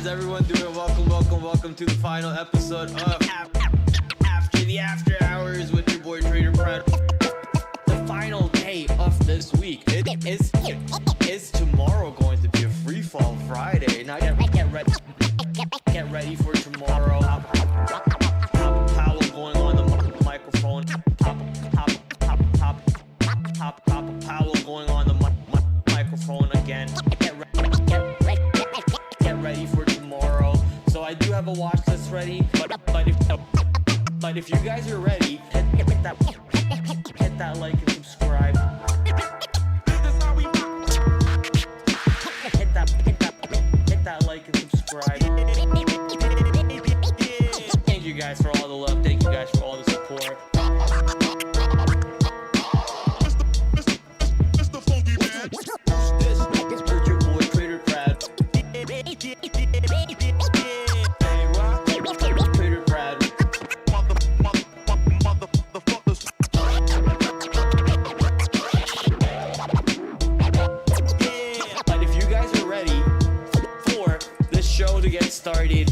How's everyone doing? Welcome to the final episode of After the After Hours with your boy TraderPrad. The final day of this week is tomorrow going to be a free fall Friday. Now get ready for tomorrow. Powell going on the microphone. Powell going on the microphone again. Get ready for tomorrow. So I do have a watch list ready, but if you guys are ready, hit that like and subscribe. Hit that like and subscribe. Thank you guys for all the love. Thank you guys for all the support. To get started,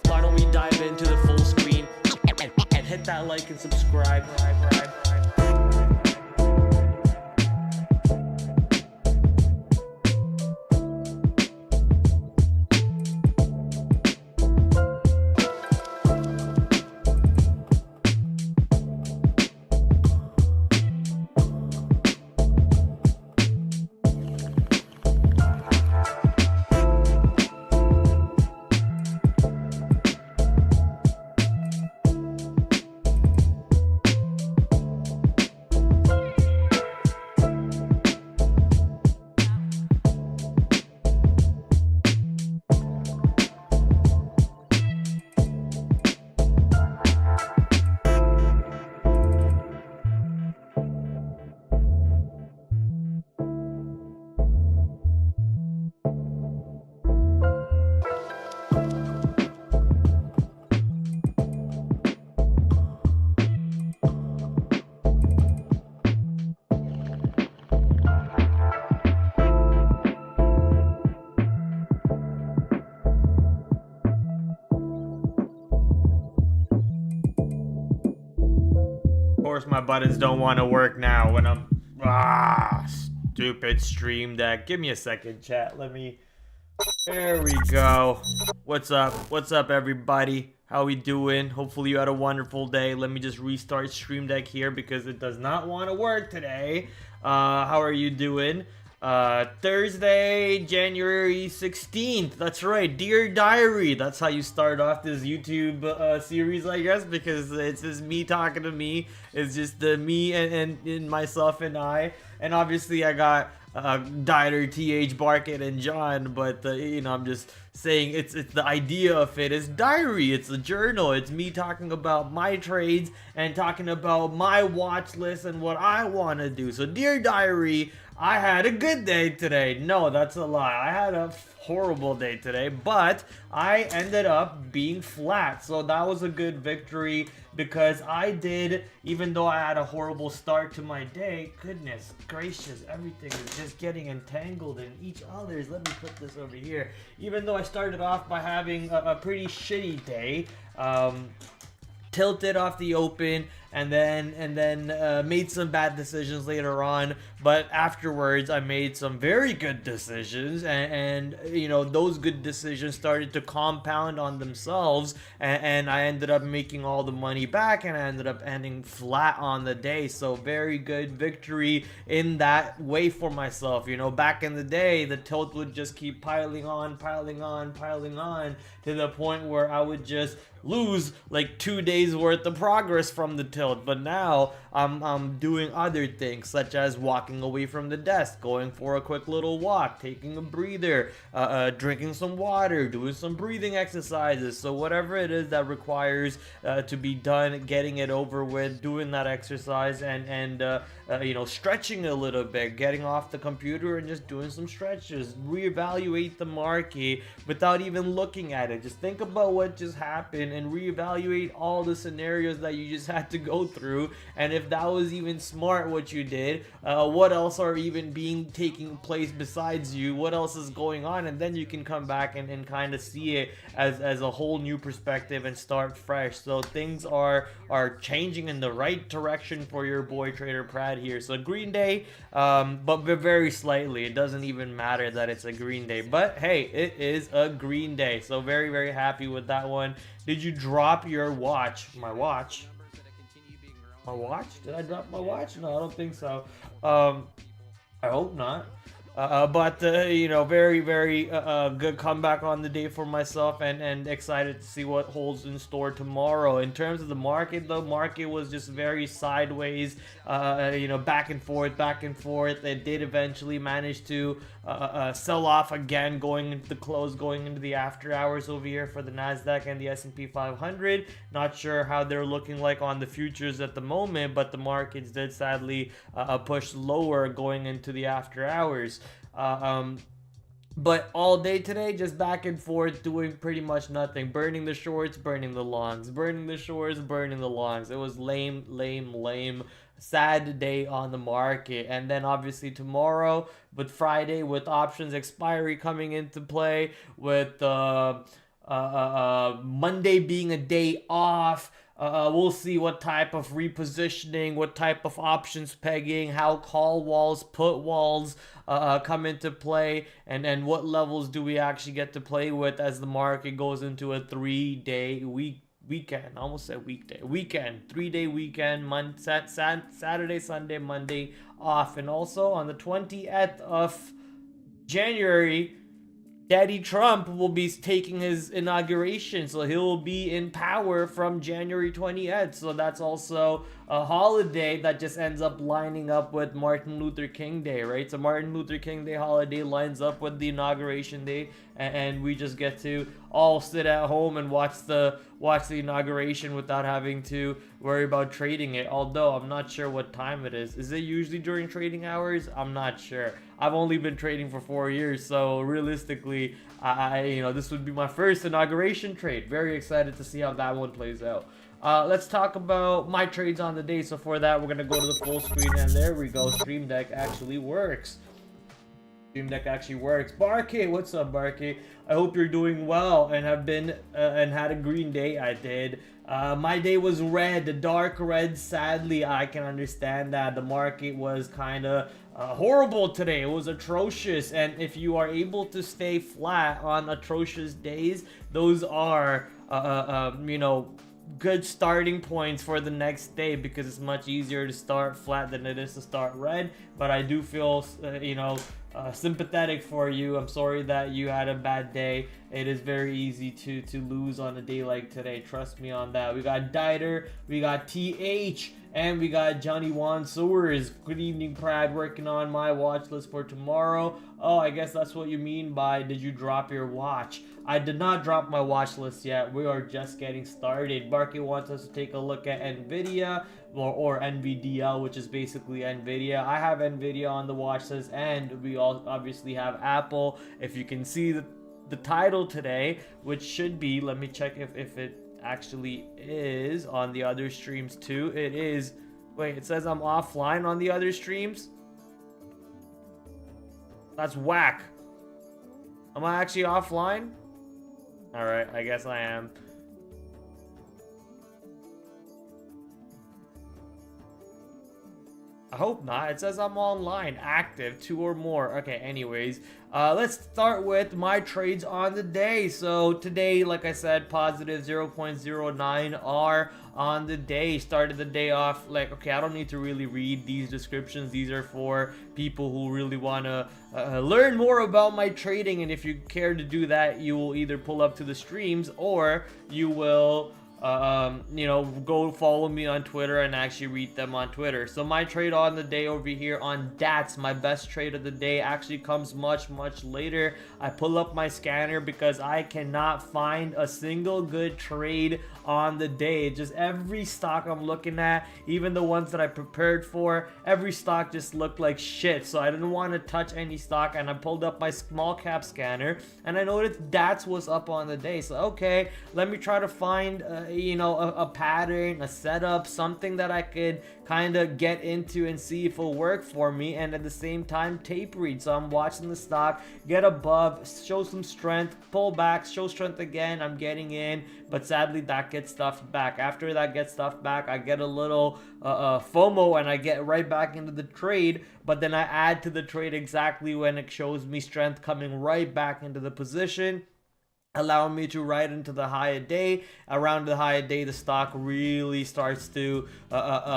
why don't we dive into the full screen and hit that like and subscribe. Of course my buttons don't want to work now when I'm stupid stream deck. Give me a second, chat. There we go. What's up everybody? How we doing? Hopefully you had a wonderful day. Let me just restart stream deck here because it does not want to work today. How are you doing? Thursday, January 16th. That's right, Dear Diary. That's how you start off this YouTube series, I guess, because it's just me talking to me. It's just me and myself and I. And obviously I got Dieter, TH, Barkett, and John, but I'm just saying it's the idea of it is diary. It's a journal. It's me talking about my trades and talking about my watch list and what I want to do. So Dear Diary, I had a good day today. No, that's a lie. I had a horrible day today, but I ended up being flat. So that was a good victory because I did, even though I had a horrible start to my day, goodness gracious, everything is just getting entangled in each other's. Let me put this over here. Even though I started off by having a pretty shitty day, tilted off the open and then made some bad decisions later on, but afterwards I made some very good decisions, and those good decisions started to compound on themselves, and I ended up making all the money back, and I ended up ending flat on the day. So very good victory in that way for myself. Back in the day, the tilt would just keep piling on to the point where I would just lose like 2 days worth of progress from the tilt. But now I'm doing other things, such as walking away from the desk, going for a quick little walk, taking a breather, drinking some water, doing some breathing exercises. So whatever it is that requires to be done, getting it over with, doing that exercise, and stretching a little bit, getting off the computer and just doing some stretches, reevaluate the market without even looking at it. Just think about what just happened and reevaluate all the scenarios that you just had to go through, and if that was even smart what you did, what else are even taking place besides you, what else is going on, and then you can come back and kind of see it as a whole new perspective and start fresh. So things are changing in the right direction for your boy TraderPrad here. So green day, but very slightly. It doesn't even matter that it's a green day, but hey, it is a green day. So very, very happy with that one. Did you drop your watch? My watch? My watch? Did I drop my watch? No, I don't think so. I hope not. But very, very good comeback on the day for myself, and excited to see what holds in store tomorrow. In terms of the market, the market was just very sideways, back and forth. It did eventually manage to sell off again, going into the close, going into the after hours over here for the Nasdaq and the S&P 500. Not sure how they're looking like on the futures at the moment, but the markets did sadly push lower going into the after hours. But all day today, just back and forth, doing pretty much nothing. Burning the shorts, burning the longs. Burning the shorts, burning the longs. It was lame. Sad day on the market. And then obviously tomorrow, with Friday, with options expiry coming into play, with Monday being a day off, we'll see what type of repositioning, what type of options pegging, how call walls, put walls come into play, and what levels do we actually get to play with as the market goes into a 3-day weekend. I almost said weekday. Weekend. 3-day weekend. Saturday, Sunday, Monday off. And also on the 20th of January, Daddy Trump will be taking his inauguration, so he'll be in power from January 20th. So that's also a holiday that just ends up lining up with Martin Luther King Day, right? So Martin Luther King Day holiday lines up with the inauguration day, and we just get to all sit at home and watch the inauguration without having to worry about trading it. Although I'm not sure what time it is. Is it usually during trading hours? I'm not sure. I've only been trading for 4 years, so realistically, this would be my first inauguration trade. Very excited to see how that one plays out. Let's talk about my trades on the day. So for that, we're gonna go to the full screen, and there we go. Stream Deck actually works. Stream Deck actually works. Barkey, what's up, Barkey? I hope you're doing well and have been and had a green day. I did. My day was red, dark red. Sadly, I can understand that the market was kind of horrible today. It was atrocious, and if you are able to stay flat on atrocious days, those are good starting points for the next day, because it's much easier to start flat than it is to start red. But I do feel sympathetic for you. I'm sorry that you had a bad day. It is very easy to lose on a day like today. Trust me on that. We got Dieter, we got TH, and we got Johnny Juan Sewers. Good evening, Prad. Working on my watch list for tomorrow. Oh, I guess that's what you mean by did you drop your watch? I did not drop my watch list yet. We are just getting started. Barkey wants us to take a look at NVIDIA or NVDL, which is basically NVIDIA. I have NVIDIA on the watch list, and we all obviously have Apple. If you can see the title today, which should be, let me check if it actually is on the other streams too. It is. Wait, it says I'm offline on the other streams. That's whack. Am I actually offline? Alright, I guess I am. I hope not. It says I'm online, active, 2 or more. Okay, anyways, let's start with my trades on the day. So today, like I said, positive 0.09 R on the day. Started the day off like, okay, I don't need to really read these descriptions. These are for people who really want to learn more about my trading. And if you care to do that, you will either pull up to the streams or you will you know, go follow me on Twitter and actually read them on Twitter. So my trade on the day over here on DATS, my best trade of the day, actually comes much later. I pull up my scanner because I cannot find a single good trade on the day. Just every stock I'm looking at, even the ones that I prepared for, every stock just looked like shit. So I didn't want to touch any stock, and I pulled up my small cap scanner and I noticed DATS was up on the day. So okay, let me try to find you know, a pattern, a setup, something that I could kind of get into and see if it'll work for me, and at the same time tape read. So I'm watching the stock get above, show some strength, pull back, show strength again, I'm getting in, but sadly that gets stuffed back. After that gets stuffed back, I get a little FOMO and I get right back into the trade, but then I add to the trade exactly when it shows me strength coming right back into the position, allowing me to ride into the high of day. Around the high of day, the stock really starts to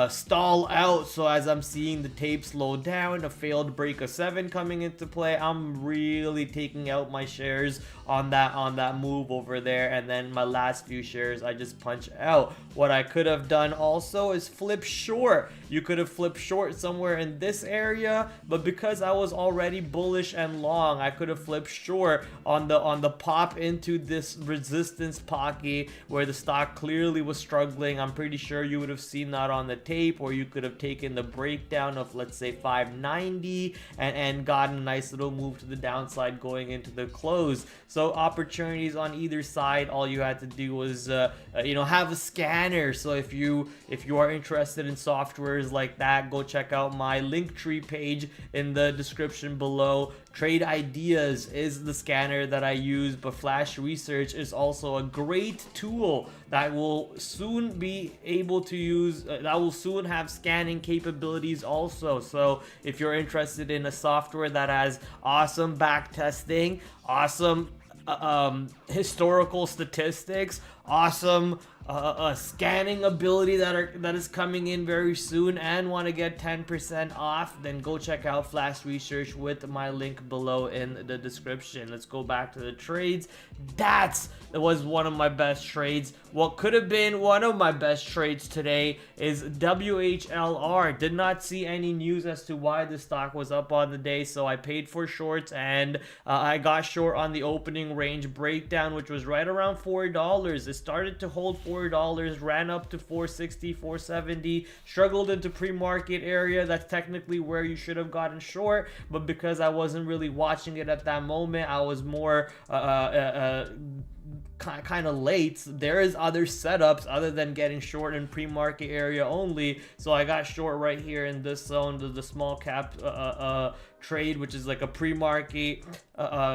stall out. So as I'm seeing the tape slow down, a failed break of 7 coming into play, I'm really taking out my shares on that move over there. And then my last few shares I just punch out. What I could have done also is flip short. You could have flipped short somewhere in this area, but because I was already bullish and long, I could have flipped short on the pop into this resistance pocket where the stock clearly was struggling. I'm pretty sure you would have seen that on the tape, or you could have taken the breakdown of, let's say, 590 and gotten a nice little move to the downside going into the close. So opportunities on either side. All you had to do was you know, have a scanner. So if you are interested in softwares like that, go check out my Linktree page in the description below. Trade Ideas is the scanner that I use, but Flash Research is also a great tool that will soon be able to use, that will soon have scanning capabilities also. So if you're interested in a software that has awesome back testing, awesome historical statistics, awesome scanning ability that is coming in very soon, and want to get 10% off, then go check out Flash Research with my link below in the description. Let's go back to the trades. That was one of my best trades. What could have been one of my best trades today is WHLR. Did not see any news as to why the stock was up on the day, so I paid for shorts, and I got short on the opening range breakdown, which was right around $4. It started to hold $4, ran up to 460, 470, struggled into pre-market area. That's technically where you should have gotten short, but because I wasn't really watching it at that moment, I was more kind of late. There is other setups other than getting short in pre-market area only, so I got short right here in this zone, the small cap trade, which is like a pre-market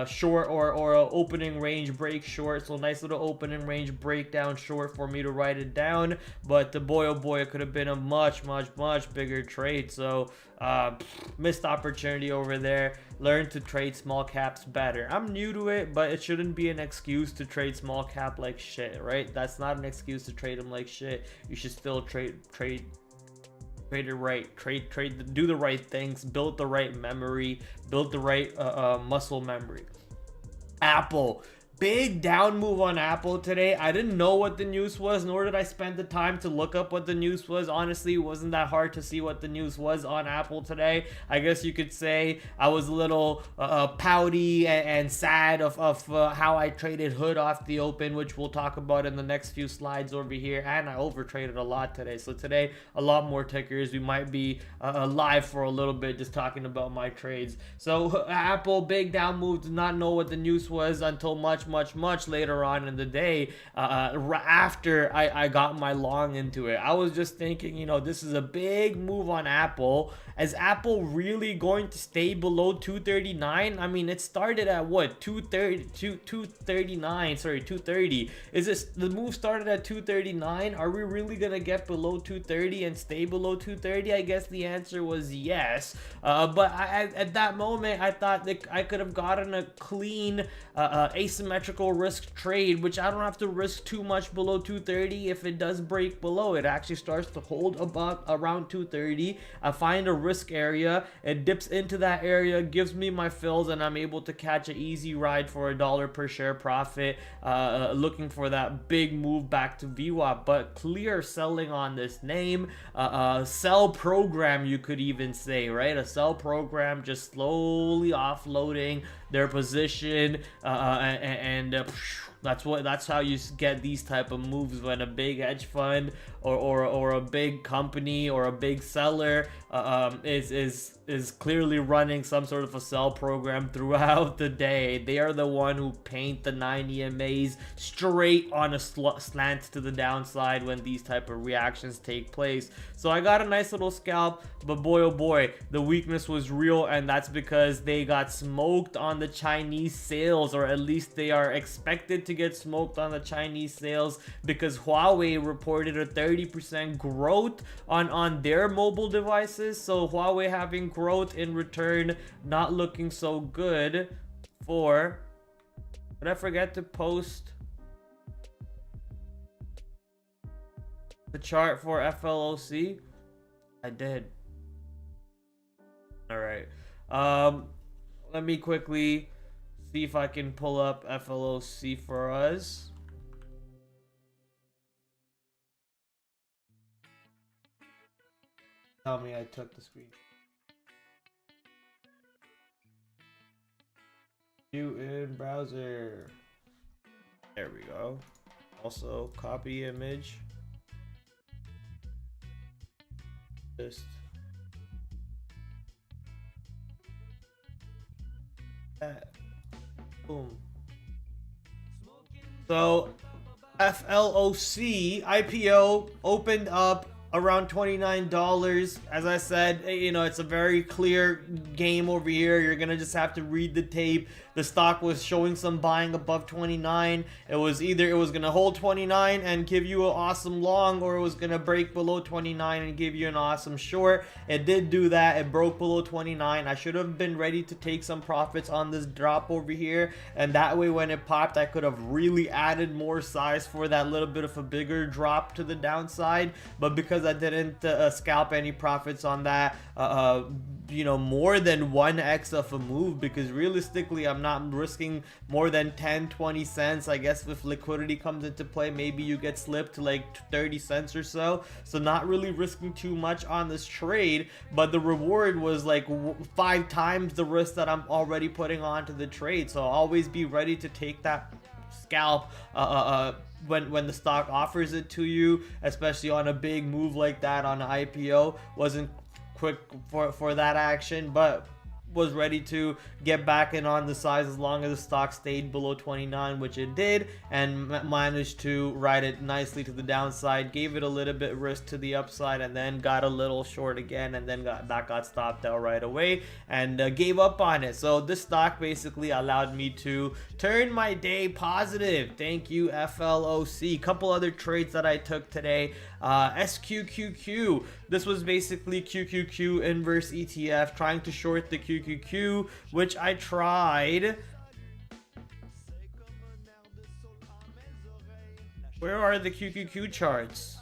short or a opening range break short. So nice little opening range breakdown short for me to write it down, but boy oh boy, it could have been a much bigger trade. So missed opportunity over there. Learn to trade small caps better. I'm new to it, but it shouldn't be an excuse to trade small cap like shit, right? That's not an excuse to trade them like shit. You should still trade it right, do the right things, build the right memory, build the right muscle memory. Apple, big down move on Apple today. I didn't know what the news was, nor did I spend the time to look up what the news was. Honestly, it wasn't that hard to see what the news was on Apple today. I guess you could say I was a little pouty and sad of how I traded Hood off the open, which we'll talk about in the next few slides over here. And I over traded a lot today. So today, a lot more tickers. We might be live for a little bit just talking about my trades. So Apple, big down move. Did not know what the news was until much later on in the day, after I got my long into it. I was just thinking, you know, this is a big move on Apple. Is Apple really going to stay below 239? I mean, it started at what, 239, sorry, 230. Is this, the move started at 239? Are we really gonna get below 230 and stay below 230? I guess the answer was yes. But at that moment, I thought that I could have gotten a clean asymmetric asymmetrical risk trade, which I don't have to risk too much below 230. If it does break below, it actually starts to hold above around 230. I find a risk area, it dips into that area, gives me my fills, and I'm able to catch an easy ride for $1 per share profit, looking for that big move back to VWAP. But clear selling on this name, sell program, you could even say, right? A sell program, just slowly offloading their position, that's how you get these type of moves when a big hedge fund or a big company or a big seller is clearly running some sort of a sell program throughout the day. They are the one who paint the 9 EMAs straight on a slant to the downside when these type of reactions take place. So I got a nice little scalp, but boy oh boy, the weakness was real, and that's because they got smoked on the Chinese sales, or at least they are expected to get smoked on the Chinese sales, because Huawei reported a 30% growth on their mobile devices. So Huawei having growth in return, not looking so good for... Did I forget to post the chart for FLOC? I did. All right. Let me quickly see if I can pull up FLOC for us. Tell me I took the screen. View in browser. There we go. Also copy image. Just that. Boom. So FLOC IPO opened up around $29. As I said, you know, it's a very clear game over here. You're gonna just have to read the tape. The stock was showing some buying above 29. It was either it was gonna hold 29 and give you an awesome long, or it was gonna break below 29 and give you an awesome short. It did do that. It broke below 29. I should have been ready to take some profits on this drop over here, and that way when it popped, I could have really added more size for that little bit of a bigger drop to the downside. But because I didn't scalp any profits on that, you know, more than 1x of a move, because realistically I'm not risking more than 10-20 cents. I guess if liquidity comes into play, maybe you get slipped to like 30 cents or so. So not really risking too much on this trade, but the reward was like 5 times the risk that I'm already putting onto the trade. So always be ready to take that scalp when the stock offers it to you, especially on a big move like that on an IPO. Wasn't quick for that action, but was ready to get back in on the size as long as the stock stayed below 29, which it did, and managed to ride it nicely to the downside. Gave it a little bit risk to the upside, and then got a little short again, and then got stopped out right away, and gave up on it. So this stock basically allowed me to turn my day positive. Thank you, FLOC. Couple other trades that I took today. SQQQ. This was basically QQQ inverse ETF, trying to short the QQQ, which I tried. Where are the QQQ charts?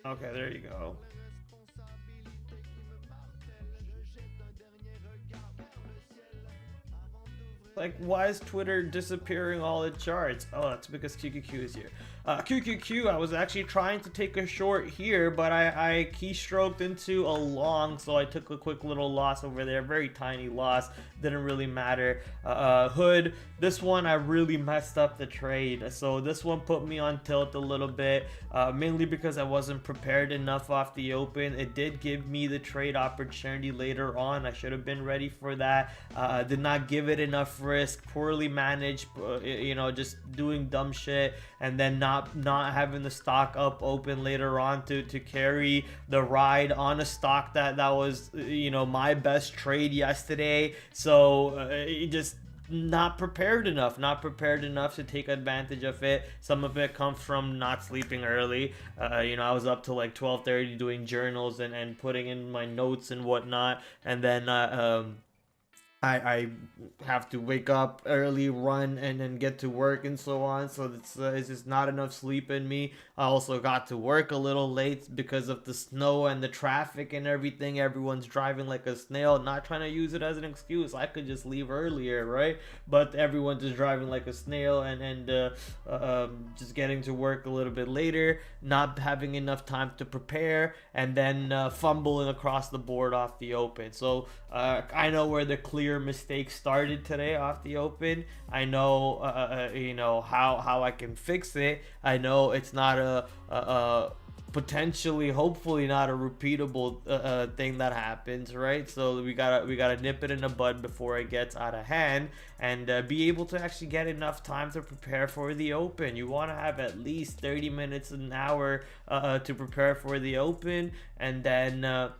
Okay, there you go. Like, why is Twitter disappearing all the charts? Oh, that's because QQQ is here. QQQ, I was actually trying to take a short here, but I keystroked into a long, so I took a quick little loss over there. Very tiny loss. Didn't really matter. Hood, this one I really messed up the trade. So this one put me on tilt a little bit, mainly because I wasn't prepared enough off the open. It did give me the trade opportunity later on. I should have been ready for that. Did not give it enough risk. Poorly managed, you know, just doing dumb shit, and then not having the stock up open later on to carry the ride on a stock that was, you know, my best trade yesterday. So it just not prepared enough, to take advantage of it. Some of it comes from not sleeping early. I was up till like 12:30 doing journals and putting in my notes and whatnot, and then I have to wake up early, run, and then get to work and so on. So it's just not enough sleep in me. I also got to work a little late because of the snow and the traffic and everything. Everyone's driving like a snail. Not trying to use it as an excuse. I could just leave earlier, right? But everyone's just driving like a snail and just getting to work a little bit later. Not having enough time to prepare, and then fumbling across the board off the open. So I know where the clear mistake started today off the open. I know how I can fix it. I know it's not a potentially, hopefully not a repeatable thing that happens, right? So we gotta nip it in the bud before it gets out of hand, and be able to actually get enough time to prepare for the open. You want to have at least 30 minutes, an hour to prepare for the open, and then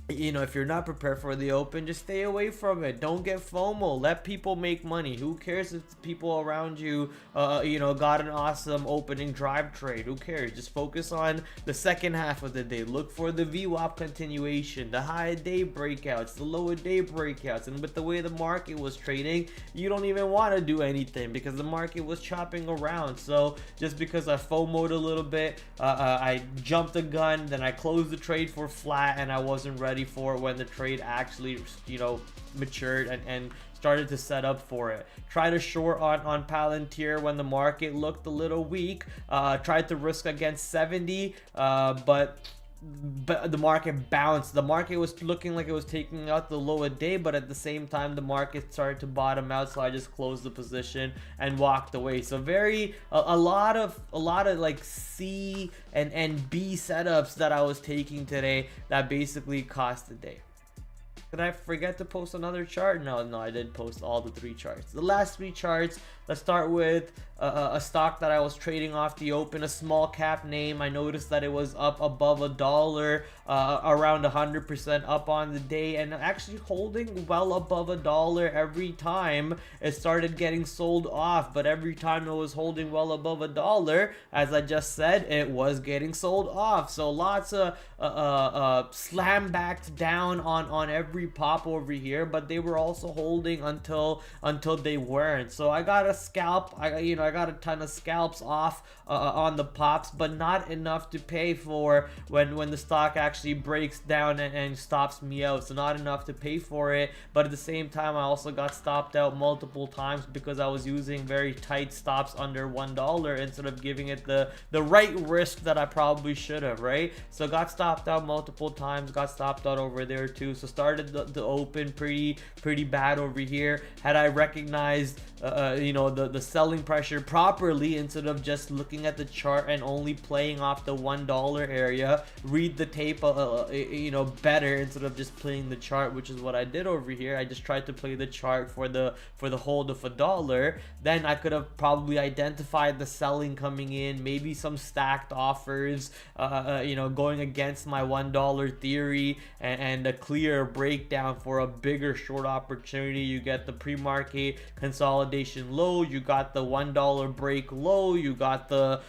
if you're not prepared for the open, just stay away from it. Don't get FOMO. Let people make money. Who cares if the people around you got an awesome opening drive trade? Who cares? Just focus on the second half of the day. Look for the VWAP continuation, the high day breakouts, the lower day breakouts. And with the way the market was trading, you don't even want to do anything because the market was chopping around. So just because I FOMO'd a little bit, I jumped the gun, then I closed the trade for flat, and I wasn't ready for it when the trade actually matured and started to set up for it. Tried to short on Palantir when the market looked a little weak. Tried to risk against 70, but the market bounced. The market was looking like it was taking out the lower day, but at the same time the market started to bottom out, so I just closed the position and walked away. So a lot of like C and B setups that I was taking today that basically cost the day. Did I forget to post another chart? No, I did post all the 3 charts. The last 3 charts, let's start with a stock that I was trading off the open, a small cap name. I noticed that it was up above $1, around 100% up on the day, and actually holding well above $1 every time it started getting sold off. But every time it was holding well above $1, as I just said, it was getting sold off. So lots of slam backed down on every pop over here, but they were also holding until they weren't. So I got a scalp. I got a ton of scalps off on the pops, but not enough to pay for when the stock actually breaks down and stops me out. So not enough to pay for it, but at the same time I also got stopped out multiple times because I was using very tight stops under $1 instead of giving it the right risk that I probably should have, right? So got stopped out multiple times, got stopped out over there too. So started the open pretty bad over here. Had I recognized the selling pressure properly instead of just looking at the chart and only playing off the $1 area, read the tape better instead of just playing the chart, which is what I did over here. I just tried to play the chart for the hold of $1. Then I could have probably identified the selling coming in, maybe some stacked offers going against my $1 theory, and a clear breakdown for a bigger short opportunity. You get the pre-market consolidation low, you got the $1 break low, you got the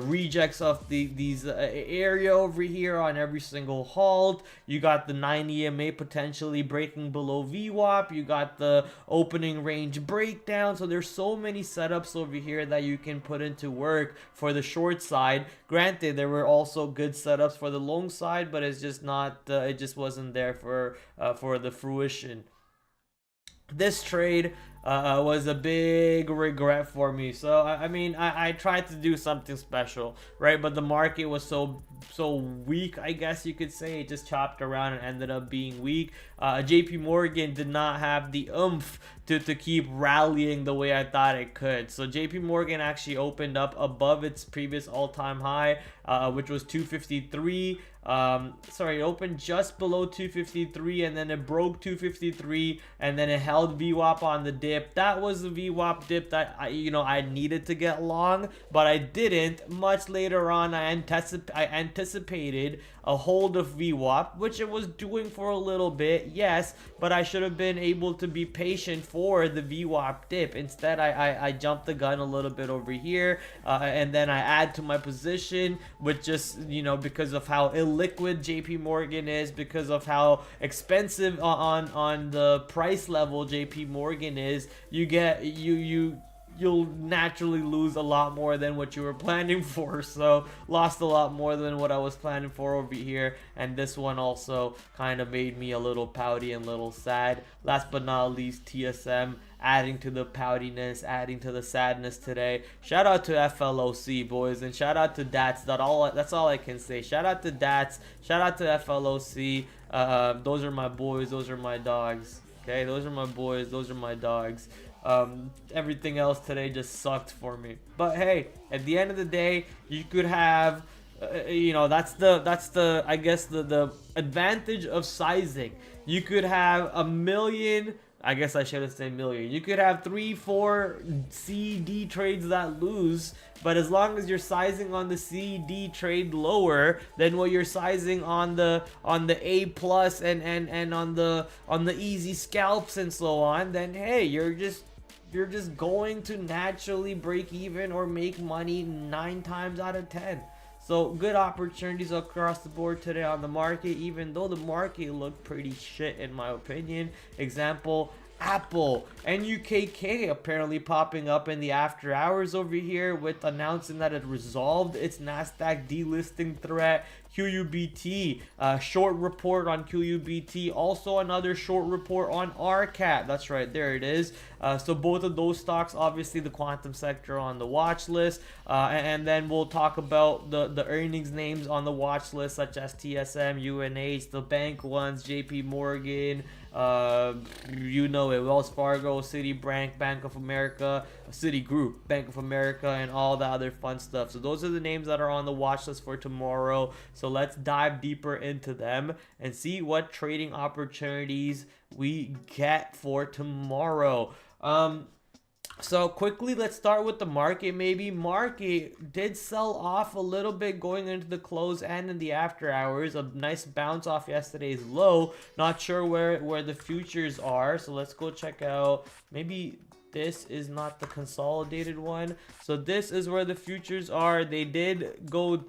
rejects of these area over here on every single halt, you got the 9 EMA potentially breaking below VWAP, you got the opening range breakdown. So there's so many setups over here that you can put into work for the short side. Granted, there were also good setups for the long side, but it's just not it just wasn't there for the fruition. This trade was a big regret for me. So I tried to do something special, right? But the market was so weak, I guess you could say. It just chopped around and ended up being weak. JP Morgan did not have the oomph to keep rallying the way I thought it could. So JP Morgan actually opened up above its previous all-time high. which was 253. Sorry, it opened just below 253, and then it broke 253, and then it held VWAP on the dip. That was the VWAP dip that I needed to get long, but I didn't. Much later on, I anticipated a hold of VWAP, which it was doing for a little bit, yes, but I should have been able to be patient for the VWAP dip. Instead, I jumped the gun a little bit over here, and then I add to my position with just, because of how illiquid JP Morgan is, because of how expensive on the price level JP Morgan is, you'll naturally lose a lot more than what you were planning for. So lost a lot more than what I was planning for over here, and this one also kind of made me a little pouty and a little sad. Last but not least, TSM adding to the poutiness, adding to the sadness today. Shout out to FLOC, boys, and shout out to DATS. That's all I can say. Shout out to DATS, shout out to FLOC. Those are my boys, those are my dogs. Okay, those are my boys, those are my dogs. Everything else today just sucked for me, but hey, at the end of the day, you could have that's the I guess the advantage of sizing. You could have a million, I guess I should have said million. You could have 3-4 CD trades that lose, but as long as you're sizing on the CD trade lower than what you're sizing on the A plus and on the easy scalps and so on, then hey, you're just going to naturally break even or make money 9 times out of 10. So good opportunities across the board today on the market, even though the market looked pretty shit in my opinion. Example, Apple and UKK apparently popping up in the after hours over here with announcing that it resolved its NASDAQ delisting threat. QUBT, short report on QUBT, also another short report on RCAT. That's right, there it is. So both of those stocks, obviously the quantum sector on the watch list, and then we'll talk about the earnings names on the watch list, such as TSM, UNH, the bank ones, JP Morgan, Wells Fargo, Citibank, Bank of America, Citigroup, Bank of America, and all the other fun stuff. So those are the names that are on the watch list for tomorrow. So let's dive deeper into them and see what trading opportunities we get for tomorrow. So quickly, let's start with the market. Maybe market did sell off a little bit going into the close and in the after hours. A nice bounce off yesterday's low. Not sure where the futures are, so let's go check out. Maybe this is not the consolidated one. So this is where the futures are. They did go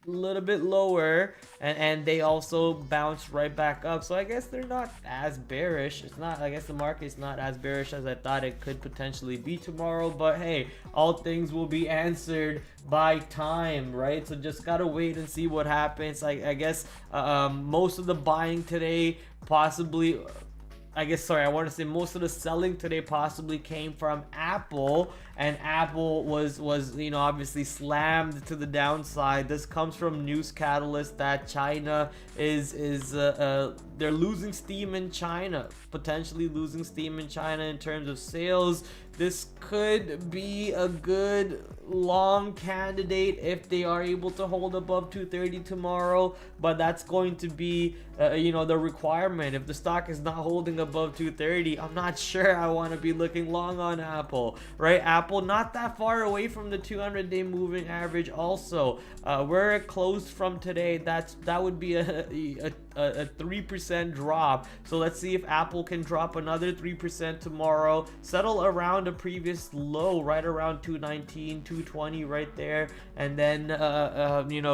a little bit lower, and they also bounced right back up. So I guess they're not as bearish. I guess the market's not as bearish as I thought it could potentially be tomorrow, but hey, all things will be answered by time, right? So just gotta wait and see what happens. I guess most of the buying today possibly, I want to say most of the selling today possibly came from Apple, and Apple was obviously slammed to the downside. This comes from news catalyst that China they're losing steam in China, potentially losing steam in China in terms of sales. This could be a good long candidate if they are able to hold above 230 tomorrow, but that's going to be the requirement. If the stock is not holding above 230, I'm not sure I want to be looking long on Apple, right? Apple not that far away from the 200-day moving average also. Where it closed from today, that would be a 3% drop. So let's see if Apple can drop another 3% tomorrow, settle around a previous low right around 219, 220 right there, and then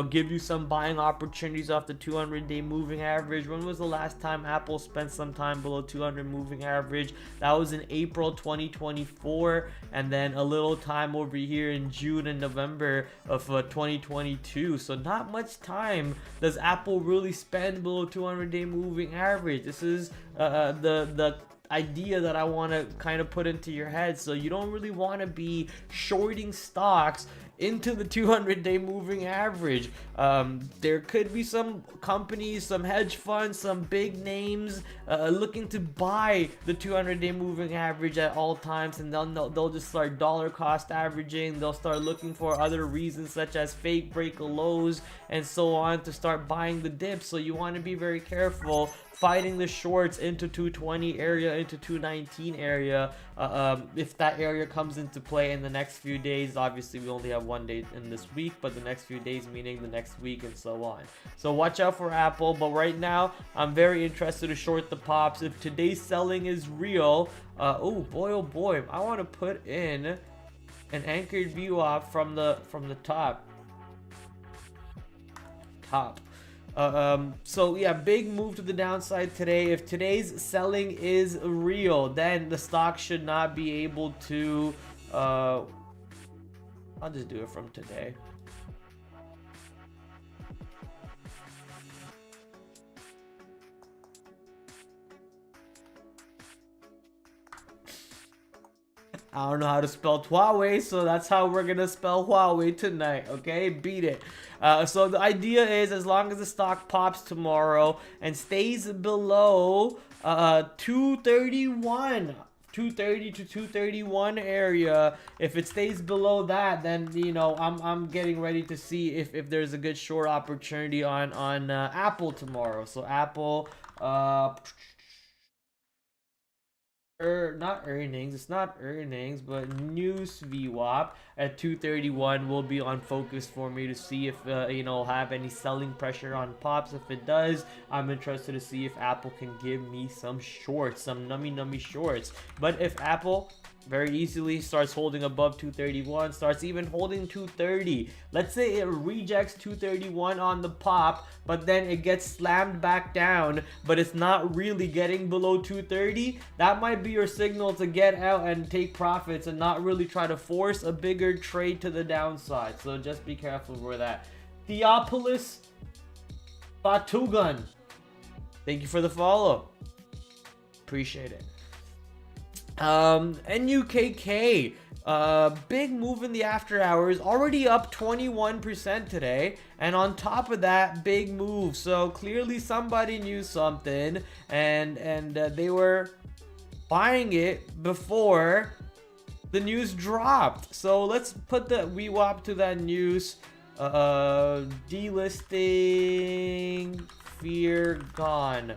give you some buying opportunities off the 200-day moving average. When was the last time Apple spent some time below 200 moving average? That was in April 2024, and then a little time over here in June and November of 2022. So not much time does Apple really spend below 200-day moving average. This is the idea that I want to kind of put into your head. So you don't really want to be shorting stocks into the 200-day moving average. There could be some companies, some hedge funds, some big names looking to buy the 200-day moving average at all times, and they'll just start dollar cost averaging. They'll start looking for other reasons such as fake break of lows and so on to start buying the dips. So you want to be very careful fighting the shorts into 220 area, into 219 area, if that area comes into play in the next few days. Obviously we only have one day in this week, but the next few days meaning the next week and so on. So watch out for Apple, but right now I'm very interested to short the pops. If today's selling is real, oh boy, I want to put in an anchored view off from the top. So yeah, big move to the downside today. If today's selling is real, then the stock should not be able to I'll just do it from today. I don't know how to spell Huawei, so that's how we're gonna spell Huawei tonight, okay? Beat it. So the idea is, as long as the stock pops tomorrow and stays below 230 to 231 area, if it stays below that, then you know I'm getting ready to see if there's a good short opportunity on Apple tomorrow. So Apple, not earnings, it's not earnings, but news VWAP at 231 will be on focus for me to see if you know, have any selling pressure on pops. If it does, I'm interested to see if Apple can give me some shorts, some nummy shorts. But if Apple very easily starts holding above 231, starts even holding 230, let's say it rejects 231 on the pop, but then it gets slammed back down, but it's not really getting below 230, that might be your signal to get out and take profits and not really try to force a bigger trade to the downside. So just be careful for that. Theopolis Batugan, thank you for the follow, appreciate it. NUKK, big move in the after hours, already up 21% today, and on top of that, big move. So clearly somebody knew something, and they were buying it before the news dropped. So let's put the VWAP to that news. Delisting, fear gone.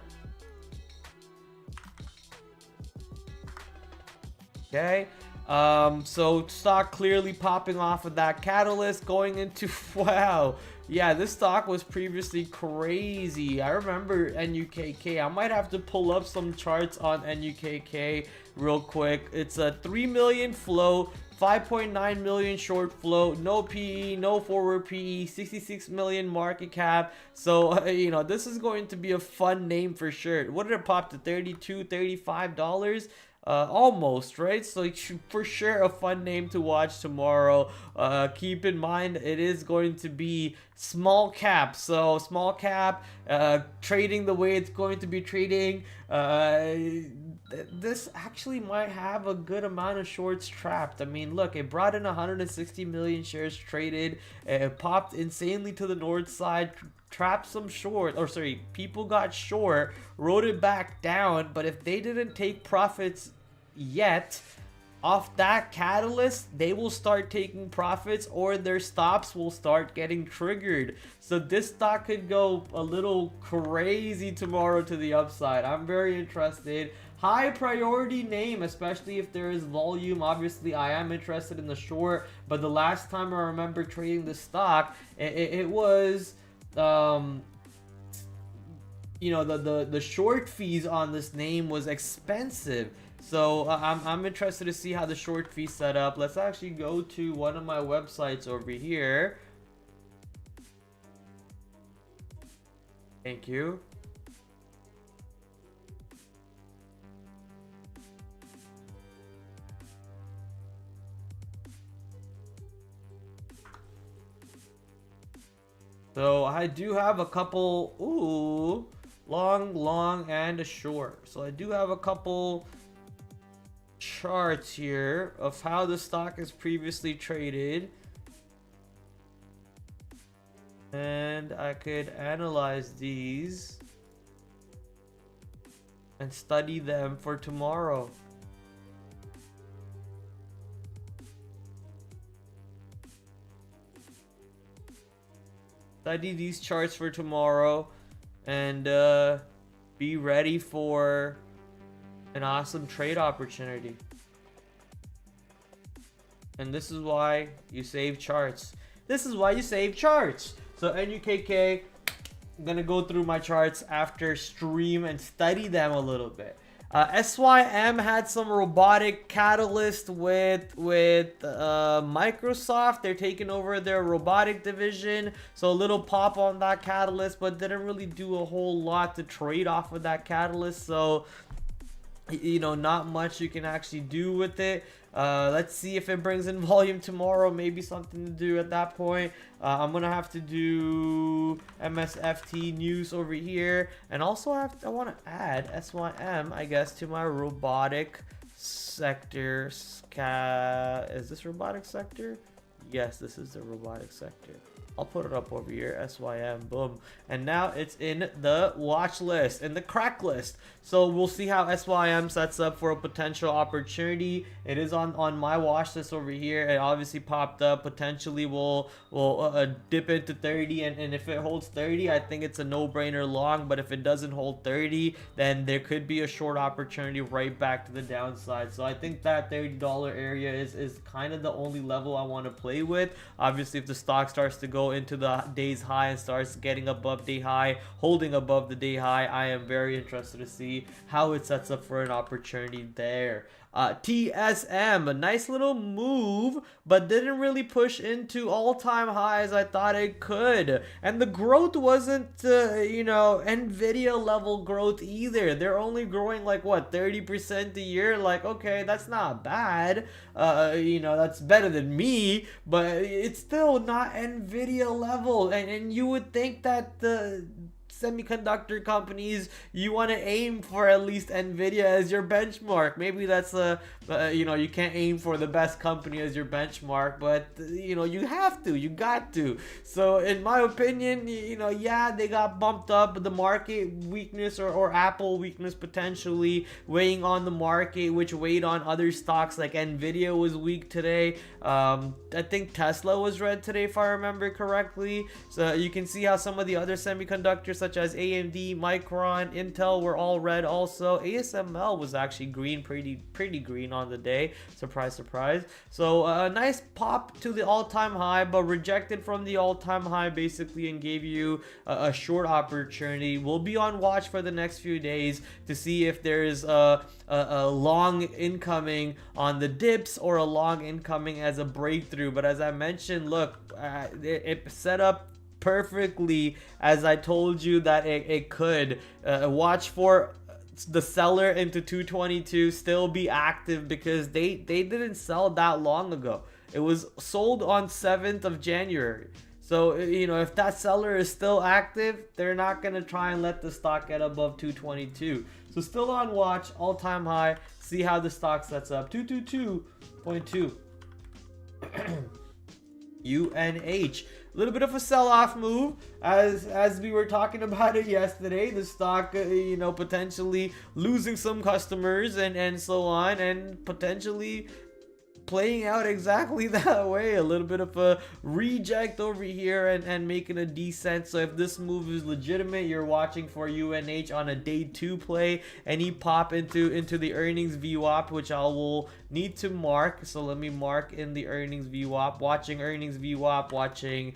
Okay, so stock clearly popping off of that catalyst going into, wow, yeah, this stock was previously crazy. I remember NUKK. I might have to pull up some charts on NUKK real quick. It's a 3 million flow, 5.9 million short flow, no PE, no forward PE, 66 million market cap. So you know, this is going to be a fun name for sure. What did it pop to? $35? Almost, right? So it should, for sure, a fun name to watch tomorrow. Keep in mind it is going to be small cap, so small cap trading the way it's going to be trading. This actually might have a good amount of shorts trapped. I mean, look, it brought in 160 million shares traded. It popped insanely to the north side, trapped some short, or sorry, people got short, wrote it back down. But if they didn't take profits yet off that catalyst, they will start taking profits, or their stops will start getting triggered. So this stock could go a little crazy tomorrow to the upside. I'm very interested. High priority name, especially if there is volume. Obviously I am interested in the short, but the last time I remember trading the stock, it was you know, the short fees on this name was expensive. So I'm interested to see how the short fee set up. Let's actually go to one of my websites over here. Thank you. So I do have a couple, long, and a short. So I do have a couple charts here of how the stock is previously traded. And I could analyze these and study them for tomorrow. Study these charts for tomorrow and be ready for an awesome trade opportunity. And this is why you save charts. This is why you save charts. So NUKK, I'm gonna go through my charts after stream and study them a little bit. SYM had some robotic catalyst with Microsoft. They're taking over their robotic division, so a little pop on that catalyst, but didn't really do a whole lot to trade off of that catalyst. So you know, not much you can actually do with it. Let's see if it brings in volume tomorrow. Maybe something to do at that point. I'm gonna have to do MSFT news over here, and also I want to add SYM, I guess, to my robotic sector. Is this robotic sector? Yes, this is the robotic sector. I'll put it up over here, SYM, boom. And now it's in the watch list, in the crack list. So we'll see how SYM sets up for a potential opportunity. It is on my watch list over here. It obviously popped up. Potentially will dip into 30, and if it holds 30, I think it's a no-brainer long. But if it doesn't hold 30, then there could be a short opportunity right back to the downside. So I think that $30 area is kind of the only level I want to play with. Obviously, if the stock starts to go into the day's high and starts getting above day high, holding above the day high, I am very interested to see how it sets up for an opportunity there. TSM, a nice little move, but didn't really push into all-time highs I thought it could. And the growth wasn't, you know, NVIDIA level growth either. They're only growing like, what, 30% a year? Like, okay, that's not bad. You know, that's better than me, but it's still not NVIDIA level. And you would think that the semiconductor companies, you want to aim for at least NVIDIA as your benchmark. Maybe that's you know, you can't aim for the best company as your benchmark, but you know, you have to, you got to. So in my opinion, you know, yeah, they got bumped up, but the market weakness or Apple weakness potentially weighing on the market, which weighed on other stocks like NVIDIA was weak today. I think Tesla was red today if I remember correctly. So you can see how some of the other semiconductors such as AMD, Micron, Intel were all red also. ASML was actually green, pretty green on the day. Surprise, surprise. So a nice pop to the all-time high, but rejected from the all-time high basically and gave you a short opportunity. We'll be on watch for the next few days to see if there's a long incoming on the dips or a long incoming as a breakthrough. But as I mentioned, look, it set up perfectly as I told you that it could. Watch for the seller into 222 still be active, because they didn't sell that long ago. It was sold on 7th of January. So, you know, if that seller is still active, they're not going to try and let the stock get above 222. So still on watch, all-time high. See how the stock sets up. 222.2. UNH. A little bit of a sell-off move, as we were talking about it yesterday. The stock, you know, potentially losing some customers and so on, and potentially playing out exactly that way. A little bit of a reject over here and making a descent. So if this move is legitimate, you're watching for UNH on a day 2 play. Any pop into the earnings VWAP, which I will need to mark. So let me mark in the earnings VWAP. Watching earnings VWAP, watching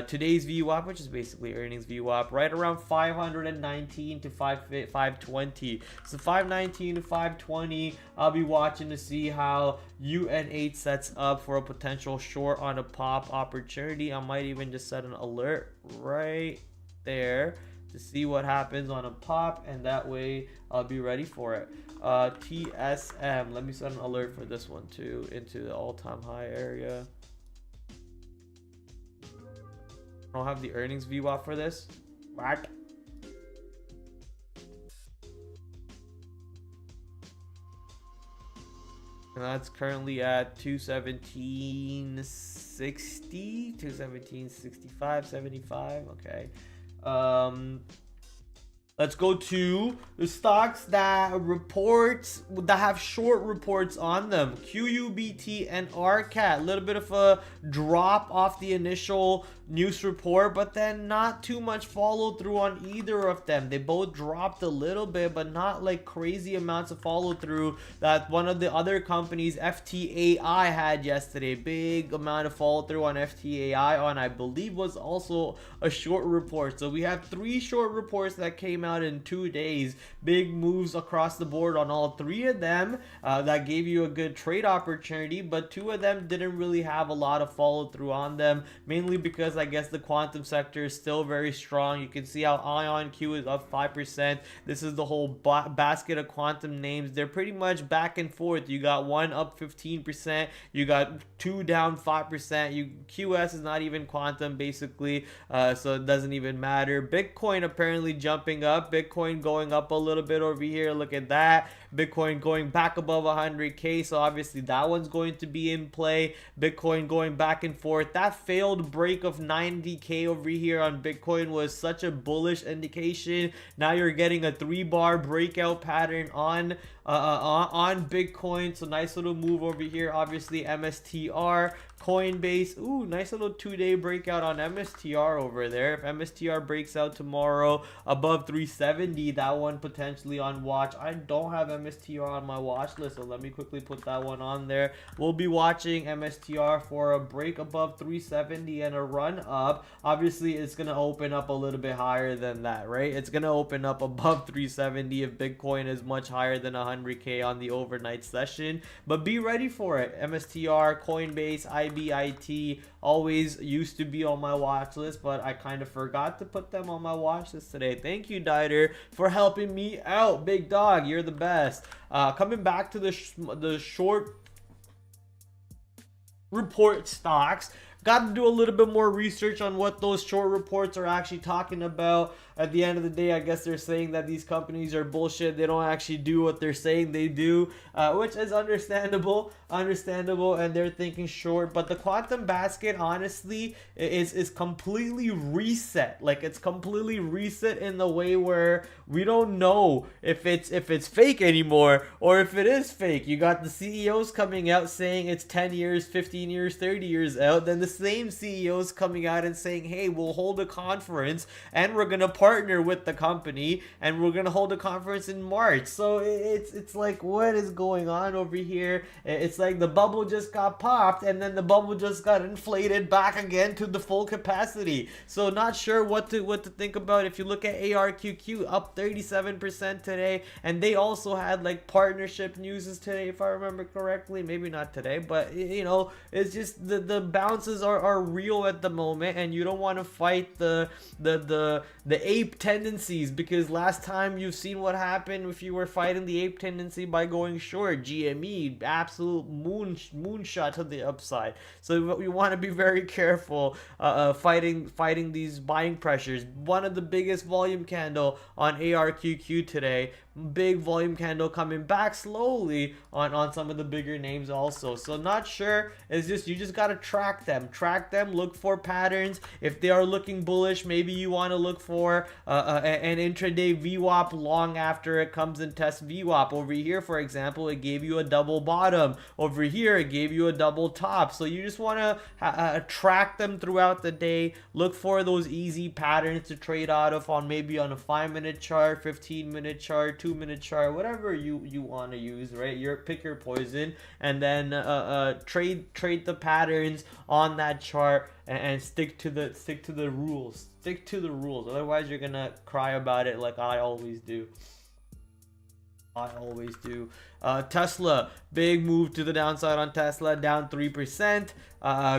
today's VWAP, which is basically earnings VWAP, right around 519 to 520. So 519 to 520, I'll be watching to see how UNH sets up for a potential short on a pop opportunity. I might even just set an alert right there to see what happens on a pop, and that way I'll be ready for it. TSM, let me set an alert for this one too, into the all-time high area. I don't have the earnings VWAP for this. What? And that's currently at 217.60, 217.65, 75. Okay. Let's go to the stocks that have short reports on them. QUBT and RCAT. A little bit of a drop off the initial news report, but then not too much follow through on either of them. They both dropped a little bit, but not like crazy amounts of follow through that one of the other companies, FTAI, had yesterday. Big amount of follow through on FTAI on, I believe, was also a short report. So we have 3 short reports that came out in 2 days. Big moves across the board on all 3 of them. That gave you a good trade opportunity, but 2 of them didn't really have a lot of follow through on them, mainly because I guess the quantum sector is still very strong. You can see how IonQ is up 5%. This is the whole basket of quantum names. They're pretty much back and forth. You got one up 15%, you got 2 down 5%. QS is not even quantum basically, so it doesn't even matter. Bitcoin apparently jumping up. Bitcoin going up a little bit over here. Look at that. Bitcoin going back above 100k, so obviously that one's going to be in play. Bitcoin going back and forth. That failed break of 90k over here on Bitcoin was such a bullish indication. Now you're getting a 3-bar breakout pattern on Bitcoin, so nice little move over here. Obviously MSTR, Coinbase, ooh, nice little 2-day breakout on MSTR over there. If MSTR breaks out tomorrow above 370, that one potentially on watch. I don't have MSTR on my watch list, so let me quickly put that one on there. We'll be watching MSTR for a break above 370 and a run up. Obviously it's gonna open up a little bit higher than that, right? It's gonna open up above 370 if Bitcoin is much higher than 100k on the overnight session, but be ready for it. MSTR, Coinbase, IBIT always used to be on my watch list, but I kind of forgot to put them on my watch list today. Thank you, Dieter, for helping me out. Big dog, you're the best. Coming back to the short report stocks, got to do a little bit more research on what those short reports are actually talking about. At the end of the day, I guess they're saying that these companies are bullshit. They don't actually do what they're saying they do, which is understandable, and they're thinking short. But the quantum basket, honestly, is completely reset. Like, it's completely reset in the way where we don't know if it's fake anymore or if it is fake. You got the CEOs coming out saying it's 10 years, 15 years, 30 years out. Then the same CEOs coming out and saying, hey, we'll hold a conference and we're gonna partner with the company and we're gonna hold a conference in March. So it's like, what is going on over here? It's like the bubble just got popped and then the bubble just got inflated back again to the full capacity. So not sure what to think about. If you look at ARQQ, up 37% today, and they also had like partnership news today, if I remember correctly. Maybe not today, but you know, it's just the bounces are real at the moment, and you don't want to fight the ape tendencies, because last time you've seen what happened if you were fighting the ape tendency by going short. GME, absolute moonshot to the upside. So we want to be very careful fighting these buying pressures. One of the biggest volume candle on ARQQ today. Big volume candle coming back slowly on some of the bigger names also. So not sure. It's just, you just got to track them, look for patterns. If they are looking bullish, maybe you want to look for an intraday VWAP long after it comes and tests VWAP. Over here, for example, it gave you a double bottom. Over here, it gave you a double top. So you just want to track them throughout the day. Look for those easy patterns to trade out of on, maybe on a 5-minute chart, 15-minute chart, 2-minute chart, whatever you want to use, right? Pick your poison, and then trade the patterns on that chart, and stick to the rules. Otherwise you're gonna cry about it like I always do. Tesla, big move to the downside on Tesla, down 3%,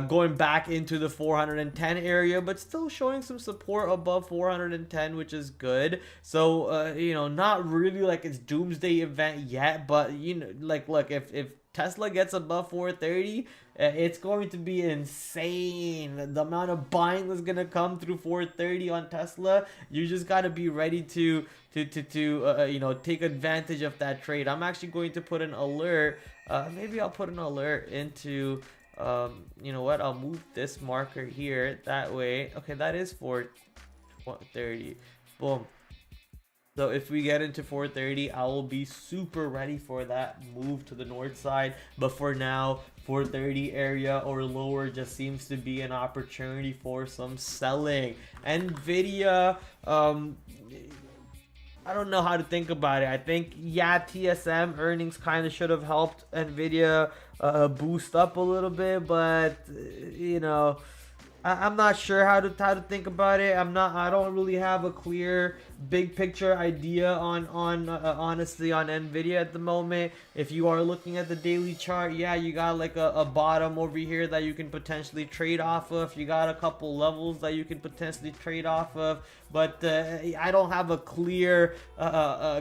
going back into the 410 area, but still showing some support above 410, which is good. So you know, not really like it's doomsday event yet, but you know, like, look, if Tesla gets above 430, It's going to be insane. The amount of buying that's gonna come through 430 on Tesla. You just gotta be ready to take advantage of that trade. I'm actually going to put an alert. Maybe I'll put an alert into. You know what? I'll move this marker here. That way. Okay, that is 430. Boom. So if we get into 430, I will be super ready for that move to the north side. But for now, 430 area or lower just seems to be an opportunity for some selling. Nvidia, I don't know how to think about it. I think, yeah, TSM earnings kind of should have helped Nvidia boost up a little bit, but you know, I'm not sure how to think about it. I don't really have a clear big picture idea on honestly on Nvidia at the moment. If you are looking at the daily chart, yeah, you got like a bottom over here that you can potentially trade off of. You got a couple levels that you can potentially trade off of, but I don't have a clear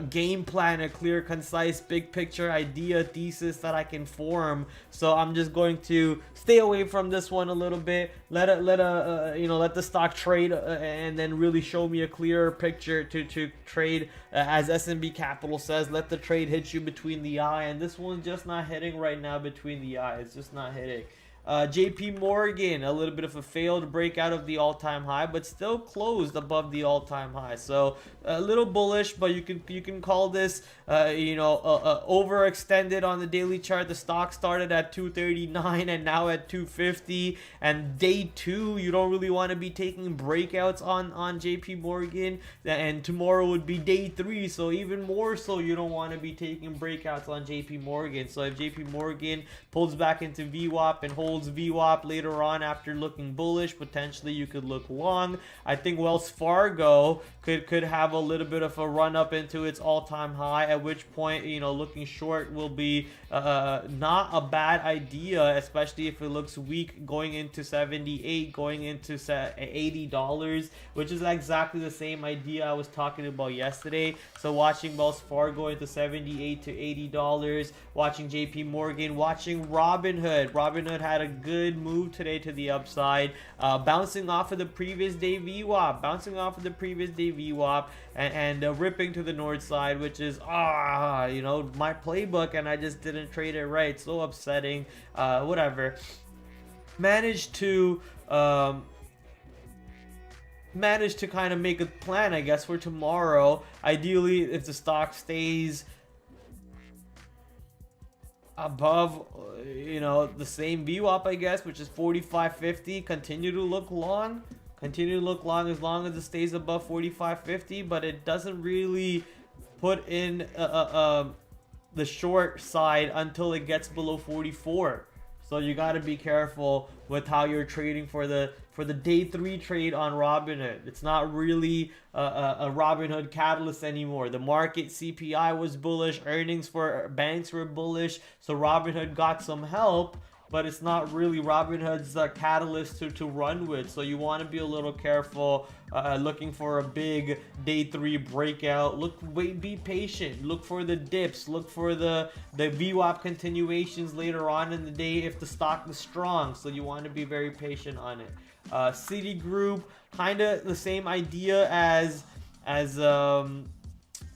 game plan, a clear, concise, big picture idea, thesis that I can form. So I'm just going to stay away from this one a little bit. Let the stock trade and then really show me a clearer picture to trade. As S&B Capital says, let the trade hit you between the eye, and this one's just not hitting right now between the eye. It's just not hitting. JP Morgan, a little bit of a failed breakout of the all-time high, but still closed above the all-time high. So a little bullish, but you can call this overextended on the daily chart. The stock started at 239 and now at 250. And day two, you don't really want to be taking breakouts on JP Morgan. And tomorrow would be day three, so even more so you don't want to be taking breakouts on JP Morgan. So if JP Morgan pulls back into VWAP and holds VWAP later on after looking bullish, potentially you could look long. I think Wells Fargo could have a little bit of a run up into its all-time high, at which point looking short will be not a bad idea, especially if it looks weak going into 78, going into $80, which is exactly the same idea I was talking about yesterday. So watching Wells Fargo into 78 to $80, watching JP Morgan, watching Robinhood had a good move today to the upside, bouncing off of the previous day VWAP, and ripping to the north side, which is my playbook, and I just didn't trade it right. So upsetting. Whatever. Managed to kind of make a plan, I guess, for tomorrow. Ideally, if the stock stays above the same VWAP, I guess, which is 45.50, continue to look long as long as it stays above 45.50, but it doesn't really put in the short side until it gets below 44. So you got to be careful with how you're trading for the day three trade on Robinhood. It's not really a Robinhood catalyst anymore. The market CPI was bullish, earnings for banks were bullish, so Robinhood got some help, but it's not really Robinhood's catalyst to run with. So you want to be a little careful, looking for a big day three breakout. Be patient. Look for the dips. Look for the VWAP continuations later on in the day if the stock is strong. So you want to be very patient on it. Citigroup, kind of the same idea as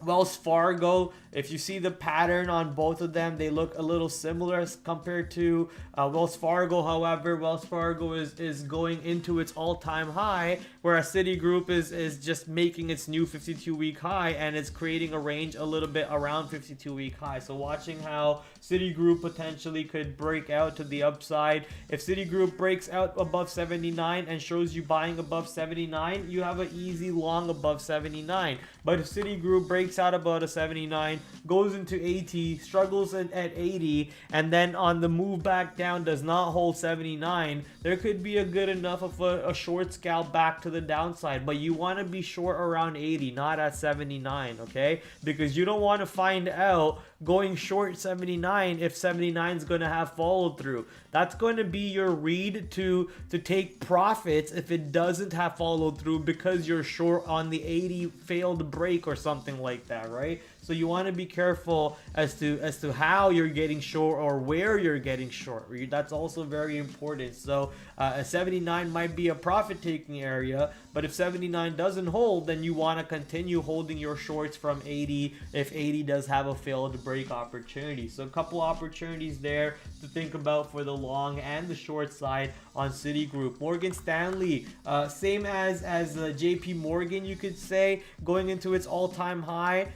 Wells Fargo. If you see the pattern on both of them, they look a little similar as compared to Wells Fargo. However, Wells Fargo is going into its all-time high, whereas Citigroup is just making its new 52-week high, and it's creating a range a little bit around 52-week high. So watching how Citigroup potentially could break out to the upside. If Citigroup breaks out above 79 and shows you buying above 79, you have an easy long above 79. But if Citigroup breaks out about a 79, goes into 80, struggles at 80, and then on the move back down does not hold 79, there could be a good enough of a short scalp back to the downside. But you want to be short around 80, not at 79, okay? Because you don't want to find out going short 79 if 79 is going to have follow through. That's going to be your read to take profits if it doesn't have follow through, because you're short on the 80 failed break or something like that, right? So you want to be careful as to how you're getting short or where you're getting short. That's also very important. So a 79 might be a profit taking area, but if 79 doesn't hold, then you want to continue holding your shorts from 80 if 80 does have a failed break opportunity. So a couple opportunities there to think about for the long and the short side on Citigroup. Morgan Stanley, same as JP Morgan, you could say, going into its all-time high.